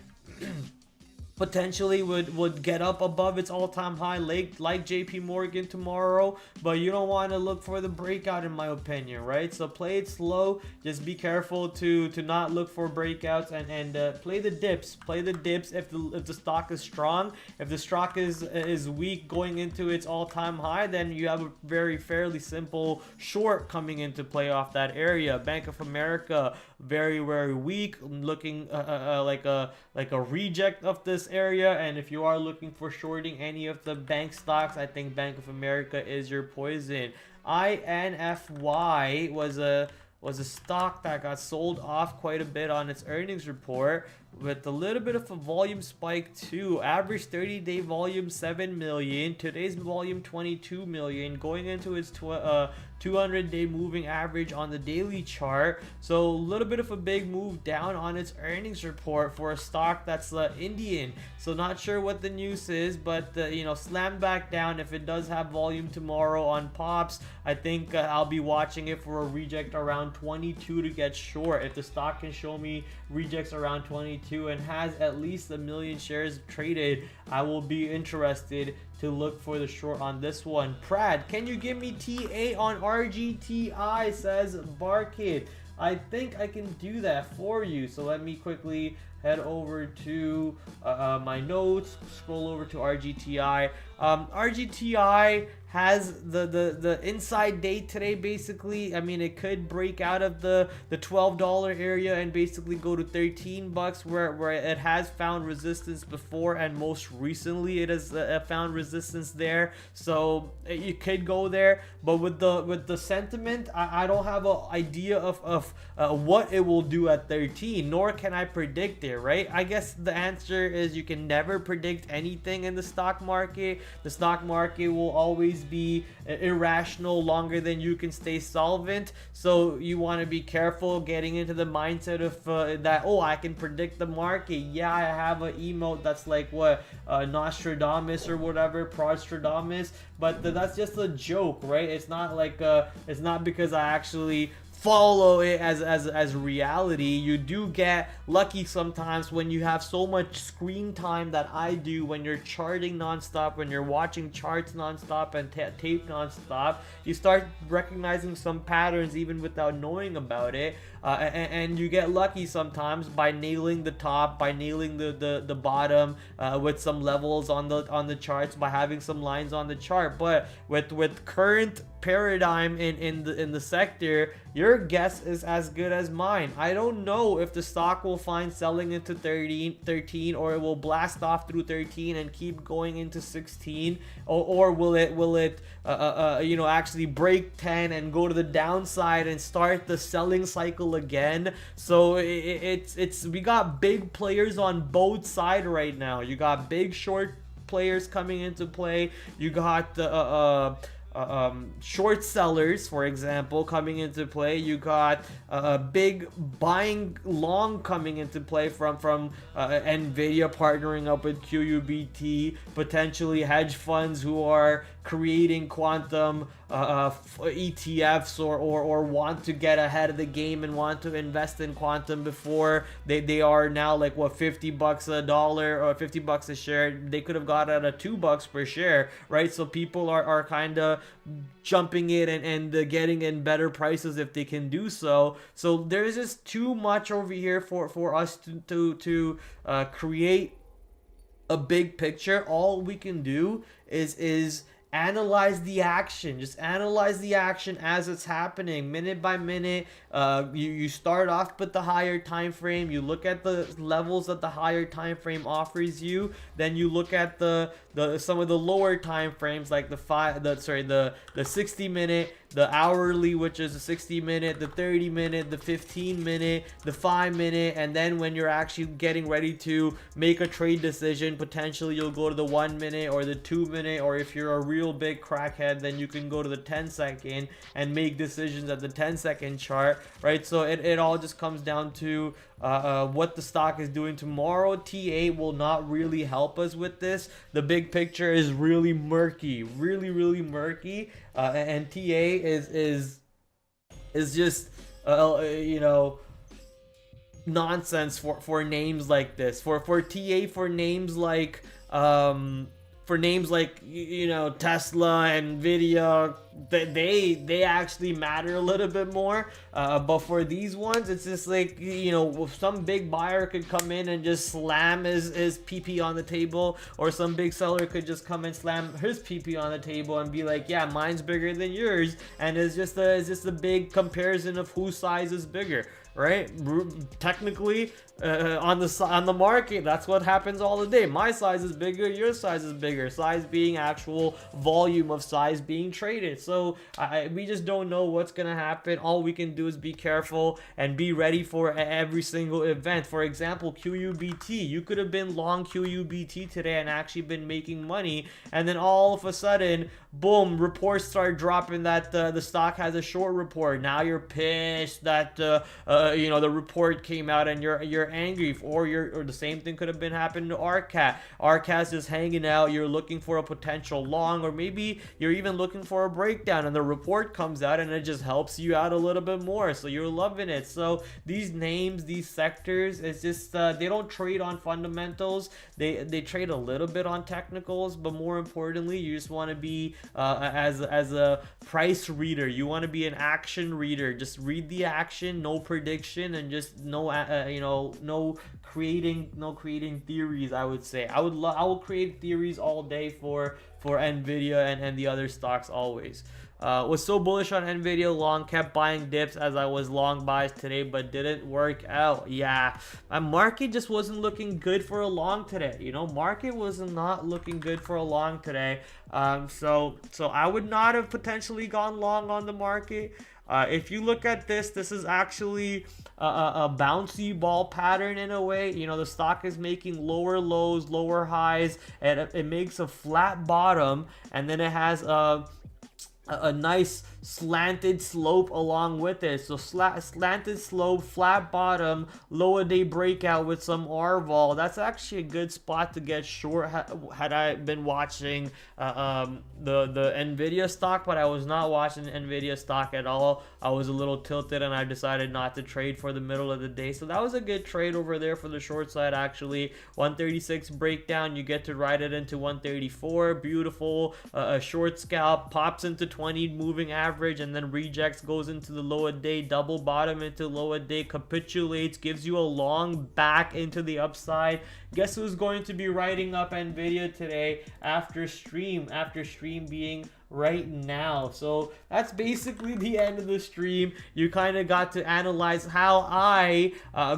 Potentially would get up above its all-time high like JP Morgan tomorrow, but you don't want to look for the breakout, in my opinion, right? So play it slow. Just be careful to not look for breakouts, and play the dips. If the stock is strong. If the stock is weak going into its all-time high, then you have a fairly simple short coming into play off that area. Bank of America, very weak, looking like a reject of this area. And if you are looking for shorting any of the bank stocks, I think Bank of America is your poison. INFY was a stock that got sold off quite a bit on its earnings report, with a little bit of a volume spike too. Average 30-day volume 7 million, today's volume 22 million, going into its 200-day moving average on the daily chart. So a little bit of a big move down on its earnings report for a stock that's Indian. So not sure what the news is, but slam back down. If it does have volume tomorrow on pops, I think I'll be watching it for a reject around 22 to get short. If the stock can show me rejects around 22 and has at least 1 million shares traded, I will be interested to look for the short on this one. Prad, can you give me TA on RGTI, says Barkid. I think I can do that for you. So let me quickly head over to my notes, scroll over to RGTI. RGTI has the inside day today, basically. I mean, it could break out of the $12 area and basically go to 13 bucks, where it has found resistance before, and most recently it has found resistance there. So you could go there, but with the sentiment, I don't have an idea of what it will do at 13, nor can I predict it, right? I guess the answer is you can never predict anything in the stock market. The stock market will always be irrational longer than you can stay solvent. So you want to be careful getting into the mindset of that, oh, I can predict the market. Yeah, I have an emote that's like what, Nostradamus or whatever, Prostradamus, but that's just a joke, right? It's not like it's not because I actually follow it as reality. You do get lucky sometimes when you have so much screen time that I do, when you're charting nonstop, when you're watching charts nonstop and tape nonstop. You start recognizing some patterns even without knowing about it, and you get lucky sometimes by nailing the top, by nailing the bottom, with some levels on the charts, by having some lines on the chart. But with current paradigm in the sector, your guess is as good as mine. I don't know if the stock will find selling into 13, or it will blast off through 13 and keep going into 16, or will it actually break 10 and go to the downside and start the selling cycle again. So it's we got big players on both sides right now. You got big short players coming into play. You got the short sellers, for example, coming into play. You got big buying long coming into play from Nvidia partnering up with QUBT, potentially hedge funds who are creating quantum ETFs or want to get ahead of the game and want to invest in quantum before they are now like what, 50 bucks a dollar or 50 bucks a share. They could have got it at $2 per share, right? So people are kind of jumping in and getting in better prices if they can do so. So there's just too much over here for us to create a big picture. All we can do is analyze the action. Just analyze the action as it's happening, minute by minute. You start off with the higher time frame. You look at the levels that the higher time frame offers you. Then you look at the some of the lower time frames, like the 60 minute, the hourly, which is the 60-minute, the 30-minute, the 15-minute, the 5-minute, and then when you're actually getting ready to make a trade decision, potentially you'll go to the 1-minute or the 2-minute, or if you're a real big crackhead, then you can go to the 10-second and make decisions at the 10-second chart, right? So it all just comes down to what the stock is doing tomorrow. TA will not really help us with this. The big picture is really murky, really murky, and TA is just you know, nonsense for names like this, for TA, for names like you know, Tesla, Nvidia. They actually matter a little bit more, but for these ones, it's just like, you know, some big buyer could come in and just slam his PP on the table, or some big seller could just come and slam his PP on the table and be like, yeah, mine's bigger than yours, and it's just a big comparison of whose size is bigger, right? Technically, on the market, that's what happens all the day. My size is bigger, your size is bigger. Size being actual volume of size being traded. So we just don't know what's gonna happen. All we can do is be careful and be ready for every single event. For example, QUBT, you could have been long QUBT today and actually been making money, and then all of a sudden, boom, reports start dropping that the stock has a short report. Now you're pissed that you know, the report came out and you're angry, or the same thing could have been happening to RCAT. RCAT's just hanging out, you're looking for a potential long, or maybe you're even looking for a breakdown, and the report comes out and it just helps you out a little bit more, so you're loving it. So these names, these sectors, it's just they don't trade on fundamentals, they trade a little bit on technicals, but more importantly, you just want to be as a price reader, you want to be an action reader. Just read the action, no prediction, and just you know, no creating theories. I would say I will create theories all day for Nvidia and the other stocks always. Was so bullish on Nvidia long, kept buying dips as I was long buys today, but didn't work out. Yeah, my market just wasn't looking good for a long today. You know, market was not looking good for a long today. So I would not have potentially gone long on the market. If you look at this is actually a bouncy ball pattern in a way. You know, the stock is making lower lows, lower highs, and it makes a flat bottom, and then it has a nice slanted slope along with it. So slanted slope, flat bottom, low a day breakout with some R vol. That's actually a good spot to get short had I been watching the Nvidia stock, but I was not watching Nvidia stock at all. I was a little tilted and I decided not to trade for the middle of the day. So that was a good trade over there for the short side actually. 136 breakdown, you get to ride it into 134. Beautiful. A short scalp pops into 20 moving average and then rejects, goes into the lower day, double bottom into lower day, capitulates, gives you a long back into the upside. Guess who's going to be writing up Nvidia today after stream being right now? So that's basically the end of the stream. You kind of got to analyze how I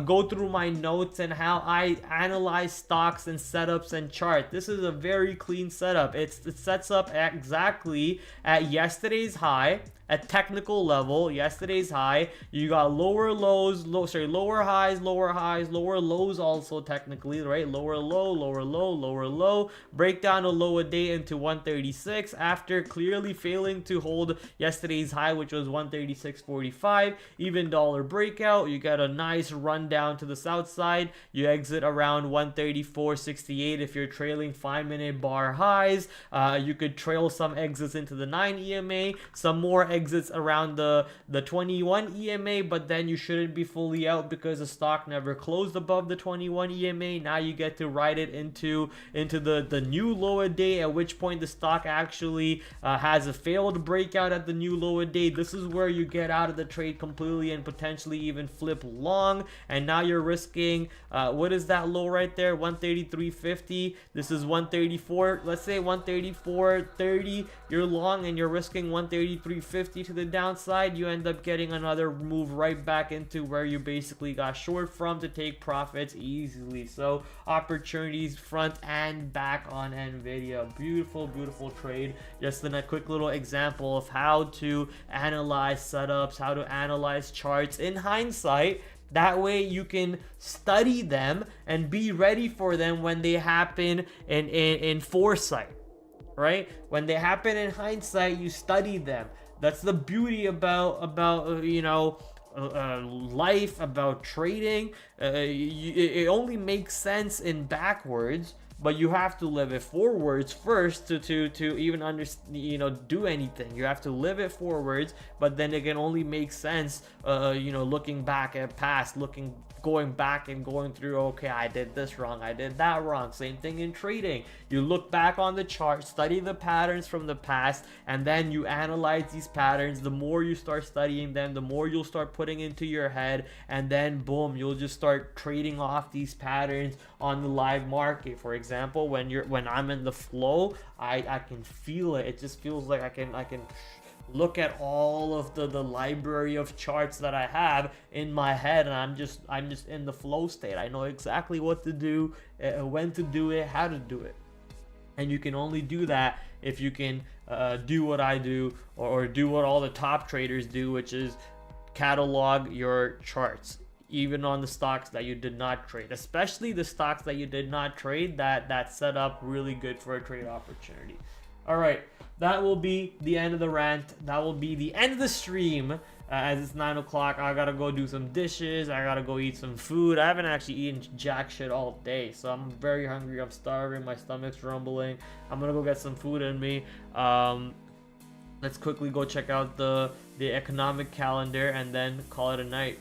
go through my notes and how I analyze stocks and setups and chart. This is a very clean setup. It sets up exactly at yesterday's high. At technical level, yesterday's high, you got lower lows, lower highs, lower lows also technically, right? Lower low, breakdown a lower day into 136 after clearly failing to hold yesterday's high, which was 136.45. Even dollar breakout, you got a nice run down to the south side. You exit around 134.68 if you're trailing 5-minute bar highs. You could trail some exits into the 9 EMA, some more exits around the 21 EMA, but then you shouldn't be fully out because the stock never closed above the 21 EMA. Now you get to ride it into the new lower day, at which point the stock actually has a failed breakout at the new lower day. This is where you get out of the trade completely and potentially even flip long, and now you're risking what is that low right there? 133.50. This is 134, let's say 134.30. You're long and you're risking 133.50. $50 to the downside, you end up getting another move right back into where you basically got short from to take profits easily. So opportunities front and back on Nvidia. Beautiful, beautiful trade. Just in a quick little example of how to analyze setups, how to analyze charts in hindsight. That way you can study them and be ready for them when they happen in foresight, right? When they happen in hindsight, you study them. That's the beauty about life, about trading. It only makes sense in backwards, but you have to live it forwards first to even understand, do anything. You have to live it forwards, but then it can only make sense, looking back at past, going back and going through, okay, I did this wrong, I did that wrong. Same thing in trading. You look back on the chart, study the patterns from the past, and then you analyze these patterns. The more you start studying them, the more you'll start putting into your head, and then boom, you'll just start trading off these patterns on the live market. For example, when I'm in the flow, I can feel it. It just feels like I can look at all of the library of charts that I have in my head, and I'm just in the flow state. I know exactly what to do, when to do it, how to do it. And you can only do that if you can do what I do, or do what all the top traders do, which is catalog your charts, even on the stocks that you did not trade, especially the stocks that you did not trade that set up really good for a trade opportunity. All right, that will be the end of the rant. That will be the end of the stream. As it's 9 o'clock, I gotta go do some dishes. I gotta go eat some food. I haven't actually eaten jack shit all day, so I'm very hungry. I'm starving. My stomach's rumbling. I'm gonna go get some food in me. Let's quickly go check out the economic calendar and then call it a night.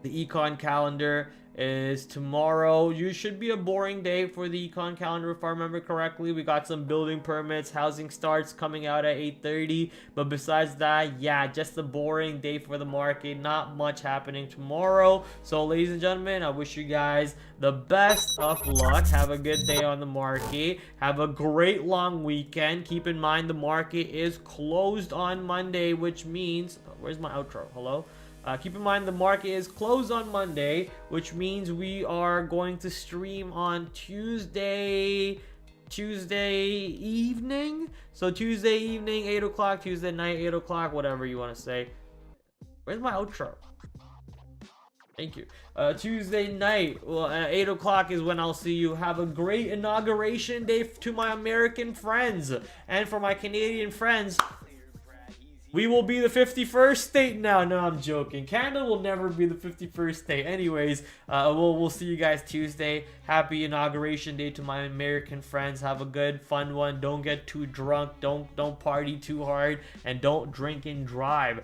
The econ calendar is tomorrow. You should be a boring day for the econ calendar if I remember correctly. We got some building permits, housing starts coming out at 8:30, but besides that, yeah, just a boring day for the market. Not much happening tomorrow. So ladies and gentlemen, I wish you guys the best of luck. Have a good day on the market. Have a great long weekend. Keep in mind the market is closed on Monday, which means, where's my outro? Hello? Keep in mind the market is closed on Monday, which means we are going to stream on Tuesday evening. So Tuesday evening, 8 o'clock, Tuesday night, 8 o'clock, whatever you want to say. Where's my outro? Thank you. Tuesday night, well, at 8 o'clock is when I'll see you. Have a great inauguration day to my American friends. And for my Canadian friends, we will be the 51st state now. No, I'm joking. Canada will never be the 51st state. Anyways, we'll see you guys Tuesday. Happy inauguration day to my American friends. Have a good, fun one. Don't get too drunk. Don't party too hard, and don't drink and drive.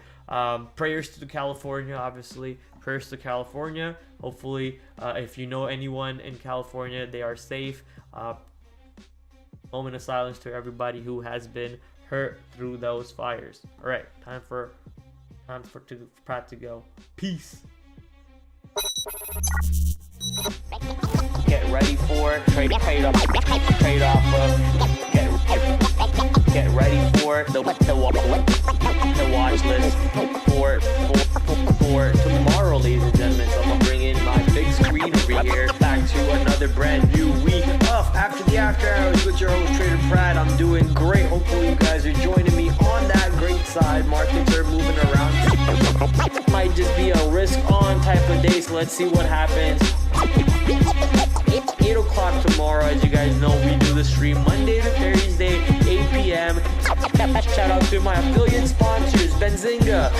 Prayers to California, obviously. Prayers to California. Hopefully, if you know anyone in California, they are safe. Moment of silence to everybody who has been hurt through those fires. All right, time for Pratt to go. Peace. Get ready for trade off. Get ready for the watch list for tomorrow, ladies and gentlemen. So I'm gonna bring in my big screen over here. Back to another brand new week of After the After Hours with your host TraderPrad. I'm doing great. Hopefully you guys are joining me on that great side. Markets are moving around. Might just be a risk on type of day, so let's see what happens. 8 o'clock tomorrow. As you guys know, we do the stream Monday to Thursday, 8 p.m. Shout out to my affiliate sponsors, Benzinga,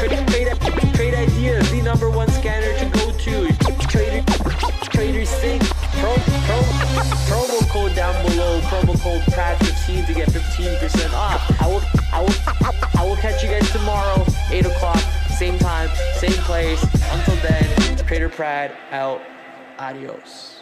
Trade Ideas, the #1 scanner to go to, Trader Sync, promo code down below, promo code PRAD15 to get 15% off. I will catch you guys tomorrow, 8 o'clock, same time, same place. Until then, TraderPrad out. Adios.